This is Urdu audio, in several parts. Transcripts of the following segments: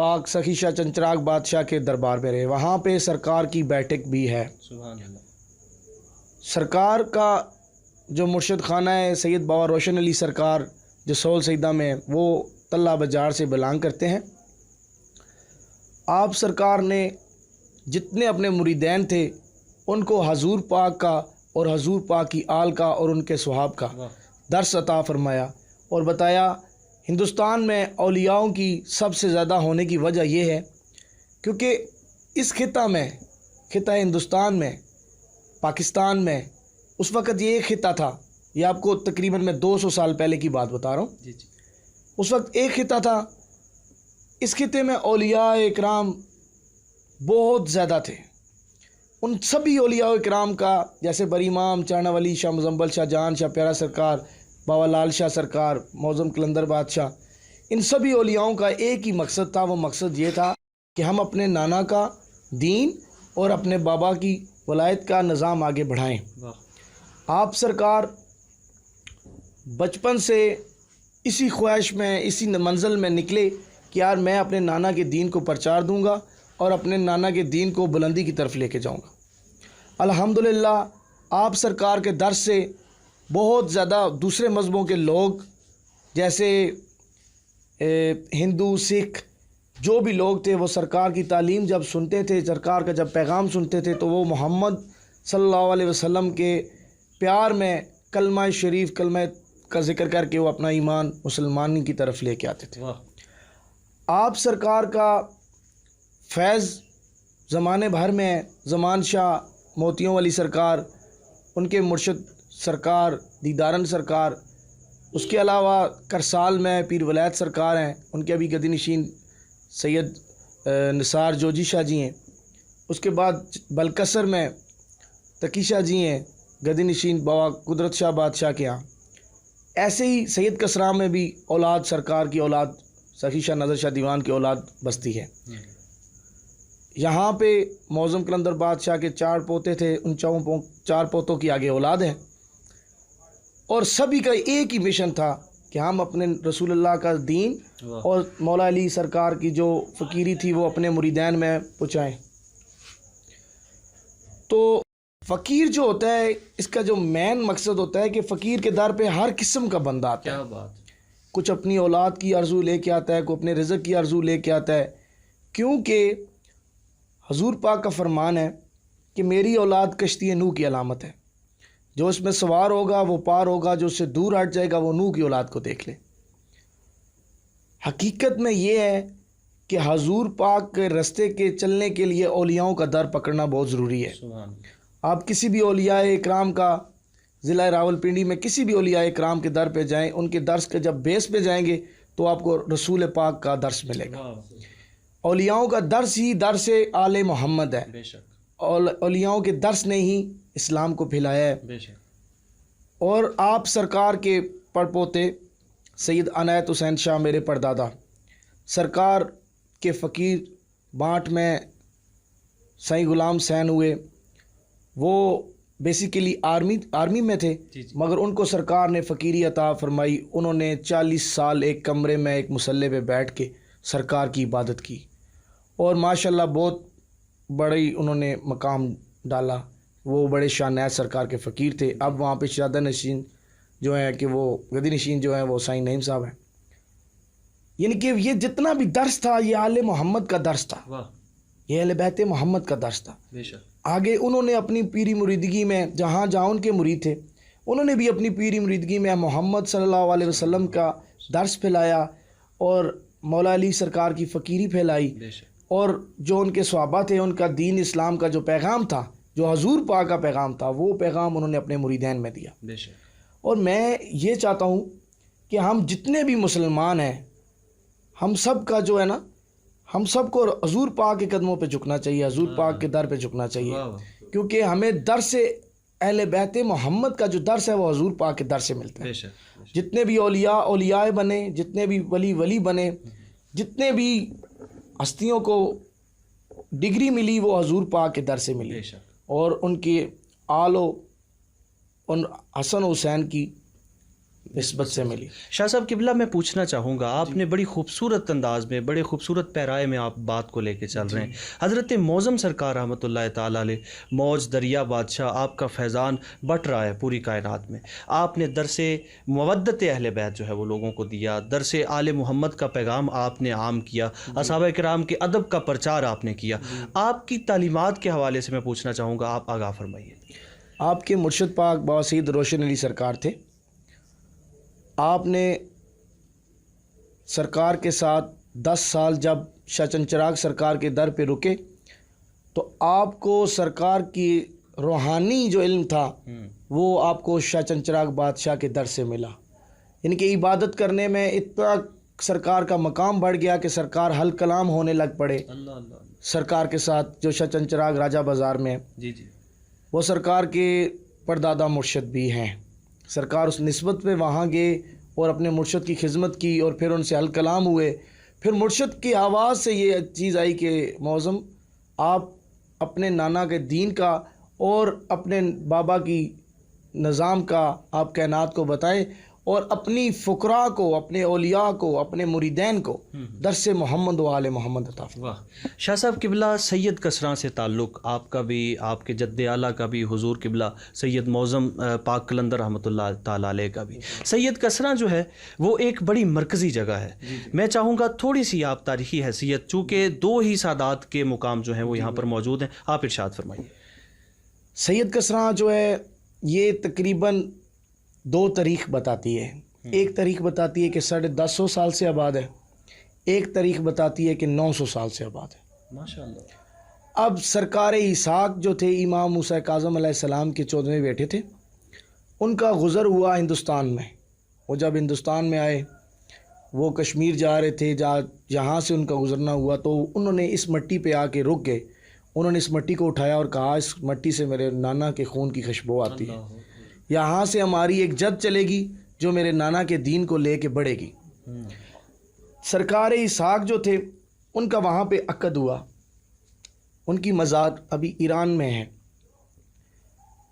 پاک سخی شاہ چنچراغ بادشاہ کے دربار میں رہے، وہاں پہ سرکار کی بیٹھک بھی ہے۔ سبحان اللہ۔ سرکار کا جو مرشد خانہ ہے سید بابا روشن علی سرکار جو سول سیدہ میں، وہ تلہ بجار سے بلانگ کرتے ہیں۔ آپ سرکار نے جتنے اپنے مریدین تھے ان کو حضور پاک کا اور حضور پاک کی آل کا اور ان کے صحاب کا درس عطا فرمایا، اور بتایا ہندوستان میں اولیاؤں کی سب سے زیادہ ہونے کی وجہ یہ ہے کیونکہ اس خطہ میں، خطہ ہندوستان میں، پاکستان میں اس وقت یہ ایک خطہ تھا، یہ آپ کو تقریباً میں 200 سال پہلے کی بات بتا رہا ہوں۔ اس وقت ایک خطہ تھا، اس خطے میں اولیاء اکرام بہت زیادہ تھے۔ ان سبھی اولیاء اکرام کا، جیسے بری امام چانا ولی شاہ مزمبل شاہ جان شاہ پیارا سرکار، بابا لال شاہ سرکار، معظم قلندر بادشاہ، ان سبھی اولیاؤں کا ایک ہی مقصد تھا۔ وہ مقصد یہ تھا کہ ہم اپنے نانا کا دین اور اپنے بابا کی ولایت کا نظام آگے بڑھائیں۔ آپ سرکار بچپن سے اسی خواہش میں، اسی منزل میں نکلے کہ یار میں اپنے نانا کے دین کو پرچار دوں گا اور اپنے نانا کے دین کو بلندی کی طرف لے کے جاؤں گا۔ الحمدللہ آپ سرکار کے درس سے بہت زیادہ دوسرے مذہبوں کے لوگ، جیسے ہندو، سکھ، جو بھی لوگ تھے، وہ سرکار کی تعلیم جب سنتے تھے، سرکار کا جب پیغام سنتے تھے، تو وہ محمد صلی اللہ علیہ وسلم کے پیار میں کلمہ شریف، کلمہ کا ذکر کر کے وہ اپنا ایمان مسلمانی کی طرف لے کے آتے تھے۔ آپ سرکار کا فیض زمانے بھر میں زمان شاہ موتیوں والی سرکار، ان کے مرشد سرکار دیدارن سرکار، اس کے علاوہ کرسال میں پیر ولایت سرکار ہیں، ان کے ابھی گدی نشین سید نثار جوجی شاہ جی ہیں۔ اس کے بعد بلکسر میں تقی شاہ جی ہیں، گدی نشین بابا قدرت شاہ بادشاہ کے ہاں۔ ایسے ہی سید کسرا میں بھی اولاد سرکار کی اولاد، سخی شاہ نظر شاہ دیوان کی اولاد بستی ہے۔ یہاں پہ معظم قلندر بادشاہ کے 4 پوتے تھے، ان 4 پوتوں کی آگے اولاد ہے، اور سبھی کا ایک ہی مشن تھا کہ ہم اپنے رسول اللہ کا دین اور مولا علی سرکار کی جو فقیری تھی وہ اپنے مریدین میں پہنچائیں۔ تو فقیر جو ہوتا ہے، اس کا جو مین مقصد ہوتا ہے کہ فقیر کے در پہ ہر قسم کا بندہ آتا ہے۔ کیا بات! کچھ اپنی اولاد کی آرزو لے کے آتا ہے، کوئی اپنے رزق کی آرزو لے کے آتا ہے، کیونکہ حضور پاک کا فرمان ہے کہ میری اولاد کشتی نوح کی علامت ہے، جو اس میں سوار ہوگا وہ پار ہوگا، جو اس سے دور ہٹ جائے گا وہ نوح کی اولاد کو دیکھ لے۔ حقیقت میں یہ ہے کہ حضور پاک کے رستے کے چلنے کے لیے اولیاؤں کا در پکڑنا بہت ضروری ہے۔ آپ کسی بھی اولیاء اکرام کا، ضلع راولپنڈی میں کسی بھی اولیاء اکرام کے در پہ جائیں، ان کے درس کے جب بیس پہ جائیں گے تو آپ کو رسول پاک کا درس ملے گا۔ اولیاؤں کا درس ہی درس آل محمد ہے، اولیاؤں کے درس نے ہی اسلام کو پھیلایا ہے۔ اور آپ سرکار کے پڑپوتے سید عنایت حسین شاہ میرے پردادا سرکار کے فقیر بانٹ میں سائیں غلام حسین ہوئے، وہ بیسیکلی آرمی میں تھے، مگر ان کو سرکار نے فقیری عطا فرمائی۔ انہوں نے 40 سال ایک کمرے میں ایک مصلے پہ بیٹھ کے سرکار کی عبادت کی، اور ماشاءاللہ بہت بڑی انہوں نے مقام ڈالا۔ وہ بڑے شان سرکار کے فقیر تھے۔ اب وہاں پہ شہزادہ نشین جو ہیں کہ وہ گدی نشین جو ہیں وہ سائیں نعیم صاحب ہیں۔ یعنی کہ یہ جتنا بھی درس تھا یہ آل محمد کا درس تھا، یہ اہل بیت محمد کا درس تھا۔ آگے انہوں نے اپنی پیری مریدگی میں جہاں ان کے مرید تھے، انہوں نے بھی اپنی پیری مریدگی میں محمد صلی اللہ علیہ وسلم کا درس پھیلایا اور مولا علی سرکار کی فقیری پھیلائی، اور جو ان کے صحابہ تھے ان کا دین اسلام کا جو پیغام تھا، جو حضور پاک کا پیغام تھا، وہ پیغام انہوں نے اپنے مریدین میں دیا۔ اور میں یہ چاہتا ہوں کہ ہم جتنے بھی مسلمان ہیں، ہم سب کا جو ہے نا، ہم سب کو حضور پاک کے قدموں پہ جھکنا چاہیے، حضور پاک کے در پہ جھکنا چاہیے، کیونکہ ہمیں در سے اہل بیت محمد کا جو درس ہے وہ حضور پاک کے در سے ملتا ہے۔ جتنے بھی اولیاء بنے، جتنے بھی ولی بنے، جتنے بھی ہستیوں کو ڈگری ملی وہ حضور پاک کے در سے ملی، اور ان کی آل و ان حسن حسین کی نسبت سے ملی۔ شاہ صاحب قبلہ میں پوچھنا چاہوں گا، آپ نے بڑی خوبصورت انداز میں، بڑے خوبصورت پیرائے میں آپ بات کو لے کے چل رہے ہیں۔ حضرت معظم سرکار رحمۃ اللہ تعالیٰ علیہ، موج دریا بادشاہ، آپ کا فیضان بٹ رہا ہے پوری کائنات میں۔ آپ نے درس مودت اہل بیت جو ہے وہ لوگوں کو دیا، درس آل محمد کا پیغام آپ نے عام کیا، اصحابہ کرام کے ادب کا پرچار آپ نے کیا۔ آپ کی تعلیمات کے حوالے سے میں پوچھنا چاہوں گا، آپ آگاہ فرمائیے۔ آپ کے مرشد پاک بابا سید روشن علی سرکار تھے۔ آپ نے سرکار کے ساتھ 10 سال جب شاہ چند چراغ سرکار کے در پہ رکے تو آپ کو سرکار کی روحانی جو علم تھا وہ آپ کو شاہ چند چراغ بادشاہ کے در سے ملا، یعنی کہ عبادت کرنے میں اتنا سرکار کا مقام بڑھ گیا کہ سرکار حل کلام ہونے لگ پڑے سرکار کے ساتھ، جو شاہ چند چراغ راجہ بازار میں جی جی وہ سرکار کے پردادا مرشد بھی ہیں۔ سرکار اس نسبت پہ وہاں گئے اور اپنے مرشد کی خدمت کی اور پھر ان سے حل کلام ہوئے۔ پھر مرشد کی آواز سے یہ چیز آئی کہ معظم آپ اپنے نانا کے دین کا اور اپنے بابا کی نظام کا آپ کائنات کو بتائیں اور اپنی فقراء کو، اپنے اولیاء کو، اپنے مریدین کو درس محمد و آل محمد عطا فرمائیں۔ واہ شاہ صاحب قبلہ، سید کسراں سے تعلق آپ کا بھی، آپ کے جد اعلیٰ کا بھی، حضور قبلہ سید معظم پاک قلندر رحمۃ اللہ تعالیٰ علیہ کا بھی۔ سید کسراں جو ہے وہ ایک بڑی مرکزی جگہ ہے۔ میں چاہوں گا تھوڑی سی آپ تاریخی حیثیت، چونکہ 2 ہی سادات کے مقام جو ہیں وہ یہاں پر موجود ہیں، آپ ارشاد فرمائیے۔ سید کسراں جو ہے یہ تقریباً 2 تاریخ بتاتی ہے۔ ایک تاریخ بتاتی ہے کہ 1050 سال سے آباد ہے، ایک تاریخ بتاتی ہے کہ 900 سال سے آباد ہے۔ ماشاءاللہ۔ اب سرکار اسحاق جو تھے امام موسیٰ کاظم علیہ السلام کے 14ویں بیٹے تھے، ان کا گزر ہوا ہندوستان میں۔ وہ جب ہندوستان میں آئے، وہ کشمیر جا رہے تھے، جہاں سے ان کا گزرنا ہوا تو انہوں نے اس مٹی پہ آ کے رک گئے۔ انہوں نے اس مٹی کو اٹھایا اور کہا اس مٹی سے میرے نانا کے خون کی خوشبو آتی ہے، یہاں سے ہماری ایک جد چلے گی جو میرے نانا کے دین کو لے کے بڑھے گی۔ سرکار اسحاق جو تھے ان کا وہاں پہ عقد ہوا، ان کی مزار ابھی ایران میں ہے،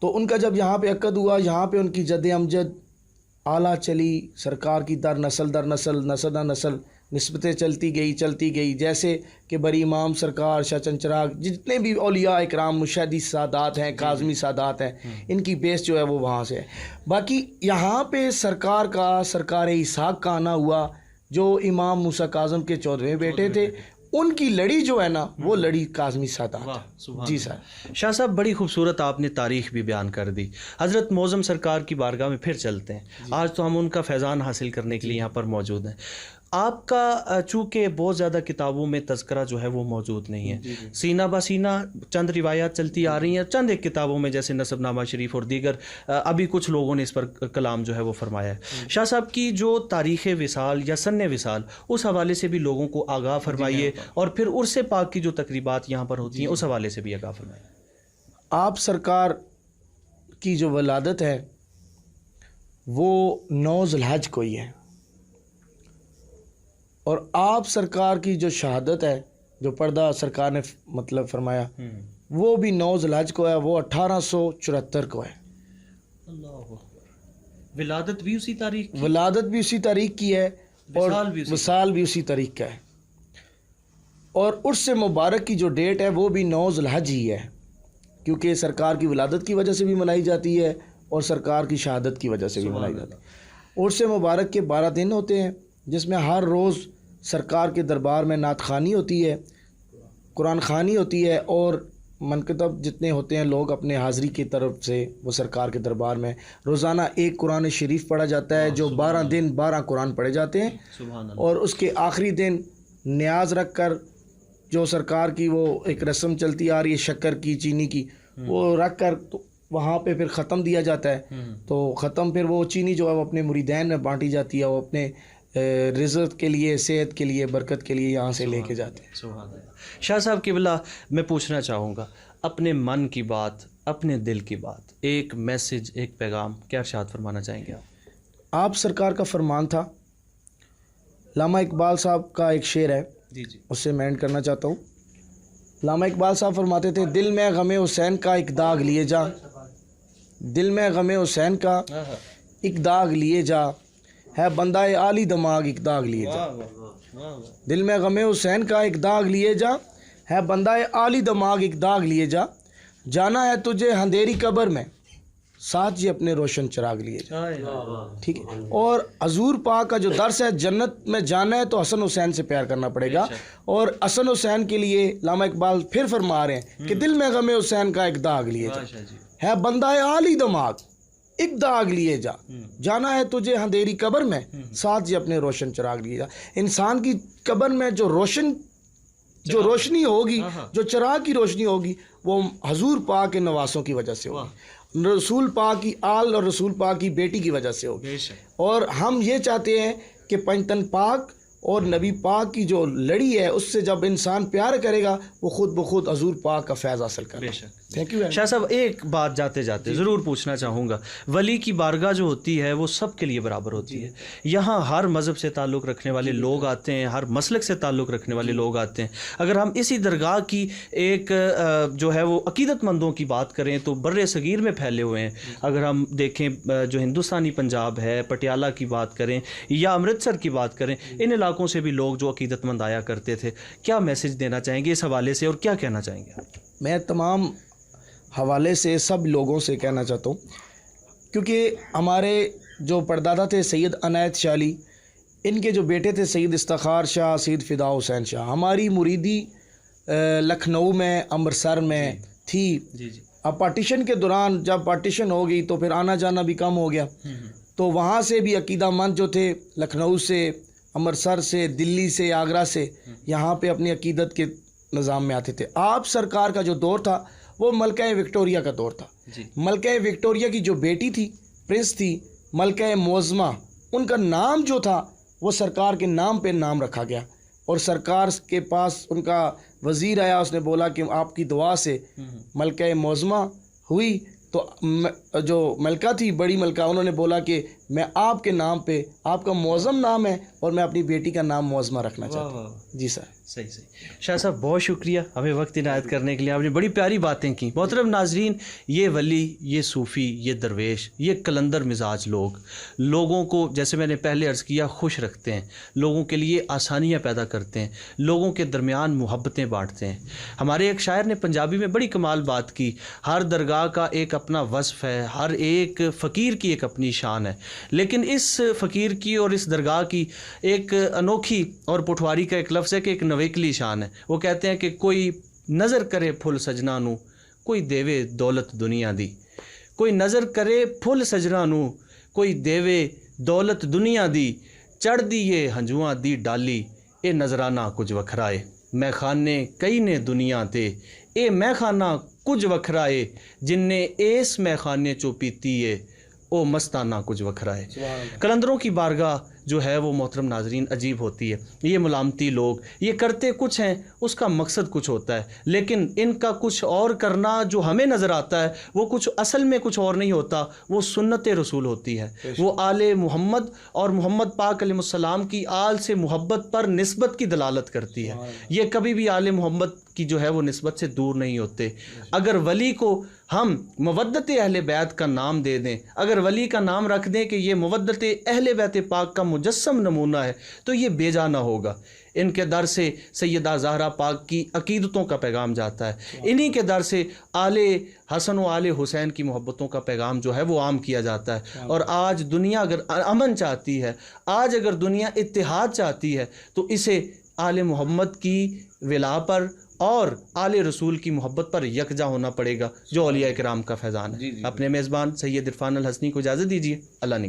تو ان کا جب یہاں پہ عقد ہوا، یہاں پہ ان کی جد امجد اعلیٰ چلی، سرکار کی در نسل نسل در نسل نسبتیں چلتی گئی، جیسے کہ بری امام سرکار، شاہ چند چراغ، جتنے بھی اولیاء اکرام، مشاہدی سادات ہیں، کاظمی سادات ہیں، ان کی بیس جو ہے وہ وہاں سے ہے۔ باقی یہاں پہ سرکار اسحاق کا آنا ہوا جو امام موسیٰ کاظم کے 14ویں بیٹے تھے، ان کی لڑی جو ہے نا وہ لڑی کاظمی سادات۔ جی سر۔ شاہ صاحب بڑی خوبصورت آپ نے تاریخ بھی بیان کر دی۔ حضرت معظم سرکار کی بارگاہ میں پھر چلتے ہیں۔ آج تو ہم ان کا فیضان حاصل کرنے کے لیے یہاں پر موجود ہیں۔ آپ کا چونکہ بہت زیادہ کتابوں میں تذکرہ جو ہے وہ موجود نہیں ہے، سینہ بہ سینہ چند روایات چلتی آ رہی ہیں، چند ایک کتابوں میں جیسے نسب نامہ شریف اور دیگر، ابھی کچھ لوگوں نے اس پر کلام جو ہے وہ فرمایا ہے۔ شاہ صاحب کی جو تاریخ وصال یا سن وصال، اس حوالے سے بھی لوگوں کو آگاہ فرمائیے، اور پھر عرس پاک کی جو تقریبات یہاں پر ہوتی ہیں اس حوالے سے بھی آگاہ فرمائیے۔ آپ سرکار کی جو ولادت ہے وہ 9 ذی الحج کو ہی ہے، اور آپ سرکار کی جو شہادت ہے، جو پردہ سرکار نے مطلب فرمایا، وہ بھی 9 ذی الحج کو ہے، وہ 1874 کو ہے۔ ولادت بھی اسی تاریخ کی؟ ولادت بھی اسی تاریخ کی ہے اور وصال بھی اسی تاریخ کا ہے، اور عرس مبارک کی جو ڈیٹ ہے وہ بھی 9 ذی الحج ہی ہے، کیونکہ سرکار کی ولادت کی وجہ سے بھی منائی جاتی ہے اور سرکار کی شہادت کی وجہ سے بھی منائی جاتی ہے۔ عرس مبارک کے 12 دن ہوتے ہیں، جس میں ہر روز سرکار کے دربار میں نعت خوانی ہوتی ہے، قرآن خوانی ہوتی ہے، اور منکتب جتنے ہوتے ہیں لوگ اپنے حاضری کی طرف سے وہ سرکار کے دربار میں روزانہ ایک قرآن شریف پڑھا جاتا ہے، جو 12 دن 12 قرآن پڑھے جاتے ہیں، اور اس کے آخری دن نیاز رکھ کر جو سرکار کی وہ ایک رسم چلتی آ رہی ہے شکر کی، چینی کی، وہ رکھ کر تو وہاں پہ پھر ختم دیا جاتا ہے، تو ختم پھر وہ چینی جو ہے وہ اپنے مریدین میں بانٹی جاتی ہے، وہ اپنے رزق کے لیے، صحت کے لیے، برکت کے لیے یہاں سے لے کے جاتے ہیں۔ سبحان اللہ۔ شاہ صاحب قبلہ، میں پوچھنا چاہوں گا اپنے من کی بات، اپنے دل کی بات، ایک میسج، ایک پیغام کیا ارشاد فرمانا چاہیں گے آپ سرکار کا فرمان تھا، علامہ اقبال صاحب کا ایک شعر ہے، اس سے میں اینڈ کرنا چاہتا ہوں۔ علامہ اقبال صاحب فرماتے تھے، دل میں غم حسین کا ایک داغ لیے جا، دل میں غم حسین کا ایک داغ لیے جا، ہے بندہ عالی دماغ ایک داغ لیے جا، دل میں غم حسین کا ایک داغ لیے جا، ہے بندہ عالی دماغ ایک داغ لیے جا، جانا ہے تجھے اندھیری قبر میں، ساتھ یہ اپنے روشن چراغ لیے جا. ٹھیک ہے. اور حضور پاک کا جو درس ہے، جنت میں جانا ہے تو حسن حسین سے پیار کرنا پڑے گا. اور حسن حسین کے لیے علامہ اقبال پھر فرما رہے ہیں کہ دل میں غم حسین کا ایک داغ لیے جا، ہے بندہ عالی دماغ ایک داغ لیے جا، جانا ہے تجھے اندھیری قبر میں، ساتھ یہ اپنے روشن چراغ لیے جا. انسان کی قبر میں جو روشنی ہوگی، جو چراغ کی روشنی ہوگی، وہ حضور پاک کے نواسوں کی وجہ سے ہوگی، رسول پاک کی آل اور رسول پاک کی بیٹی کی وجہ سے ہوگی. اور ہم یہ چاہتے ہیں کہ پنجتن پاک اور نبی پاک کی جو لڑی ہے، اس سے جب انسان پیار کرے گا، وہ خود بخود حضور پاک کا فیض حاصل کرے گا. Thank you. شاہ صاحب ایک بات جاتے جاتے ضرور پوچھنا چاہوں گا، ولی کی بارگاہ جو ہوتی ہے وہ سب کے لیے برابر ہوتی ہے. یہاں ہر مذہب سے تعلق رکھنے والے لوگ آتے ہیں، ہر مسلک سے تعلق رکھنے والے لوگ آتے ہیں. اگر ہم اسی درگاہ کی ایک جو ہے وہ عقیدت مندوں کی بات کریں تو بر صغیر میں پھیلے ہوئے ہیں. اگر ہم دیکھیں جو ہندوستانی پنجاب ہے، پٹیالہ کی بات کریں یا امرتسر کی بات کریں، ان علاقوں سے بھی لوگ جو عقیدت مند آیا کرتے تھے. کیا میسج دینا چاہیں گے اس حوالے سے اور کیا کہنا چاہیں گے؟ میں تمام حوالے سے سب لوگوں سے کہنا چاہتا ہوں، کیونکہ ہمارے جو پردادا تھے سید عنایت شاہ علی، ان کے جو بیٹے تھے سید استخار شاہ، سید فدا حسین شاہ. ہماری مریدی لکھنؤ میں، امرتسر میں تھی. اب پارٹیشن کے دوران جب پارٹیشن ہو گئی تو پھر آنا جانا بھی کم ہو گیا، تو وہاں سے بھی عقیدہ مند جو تھے لکھنؤ سے، امرتسر سے، دلی سے، آگرہ سے یہاں پہ اپنی عقیدت کے نظام میں آتے تھے. آپ سرکار کا جو دور تھا وہ ملکہ وکٹوریہ کا دور تھا. ملکہ وکٹوریہ کی جو بیٹی تھی، پرنس تھی ملکہ معظمہ، ان کا نام جو تھا وہ سرکار کے نام پہ نام رکھا گیا. اور سرکار کے پاس ان کا وزیر آیا، اس نے بولا کہ آپ کی دعا سے ملکہ معظمہ ہوئی. تو جو ملکہ تھی، بڑی ملکہ، انہوں نے بولا کہ میں آپ کے نام پہ، آپ کا معظم نام ہے اور میں اپنی بیٹی کا نام معظمہ رکھنا چاہتا ہوں. جی سر. صحیح. شاہ صاحب بہت شکریہ ہمیں وقت عنایت کرنے کے لیے، آپ نے بڑی پیاری باتیں کی. محترم ناظرین، یہ ولی، یہ صوفی، یہ درویش، یہ کلندر مزاج لوگوں کو جیسے میں نے پہلے عرض کیا خوش رکھتے ہیں، لوگوں کے لیے آسانیاں پیدا کرتے ہیں، لوگوں کے درمیان محبتیں بانٹتے ہیں. ہمارے ایک شاعر نے پنجابی میں بڑی کمال بات کی، ہر درگاہ کا ایک اپنا وصف ہے، ہر ایک فقیر کی ایک اپنی شان ہے، لیکن اس فقیر کی اور اس درگاہ کی ایک انوکھی اور پٹواری کا ایک لفظ ہے کہ ایک نویکلی شان ہے. وہ کہتے ہیں کہ کوئی نظر کرے پھل سجنا نو، کوئی دیوے دولت دنیا دی. کوئی نظر کرے پھل سجنا نو، کوئی دیوے دولت دنیا دی. چڑھ دیے ہنجواں دی ڈالی، اے نظرانہ کچھ وکھرائے. میں خانے کئی نے دنیا تے، اے میں خانہ کچھ وکھرائے. جن نے ایس میں خانے چو پیتی ہے، او مستانہ کچھ وکھرائے. کلندروں کی بارگاہ جو ہے وہ محترم ناظرین عجیب ہوتی ہے. یہ ملامتی لوگ یہ کرتے کچھ ہیں، اس کا مقصد کچھ ہوتا ہے، لیکن ان کا کچھ اور کرنا جو ہمیں نظر آتا ہے وہ کچھ اصل میں کچھ اور نہیں ہوتا. وہ سنت رسول ہوتی ہے، وہ آل محمد اور محمد پاک علیہ السلام کی آل سے محبت پر نسبت کی دلالت کرتی ہے. یہ کبھی بھی آل محمد کی جو ہے وہ نسبت سے دور نہیں ہوتے. اگر ولی کو ہم مودت اہل بیت کا نام دے دیں، اگر ولی کا نام رکھ دیں کہ یہ مودت اہل بیت پاک کا مجسم نمونہ ہے، تو یہ بے جا نہ ہوگا. ان کے در سے سیدہ زہرا پاک کی عقیدتوں کا پیغام جاتا ہے، انہی کے در سے آل حسن و آل حسین کی محبتوں کا پیغام جو ہے وہ عام کیا جاتا ہے. اور آج دنیا اگر امن چاہتی ہے، آج اگر دنیا اتحاد چاہتی ہے، تو اسے آل محمد کی ولا پر اور آل رسول کی محبت پر یکجا ہونا پڑے گا، جو اولیاء کرام کا فیضان ہے. اپنے میزبان سید عرفان الحسنی کو اجازت دیجیے. اللہ نگہبان.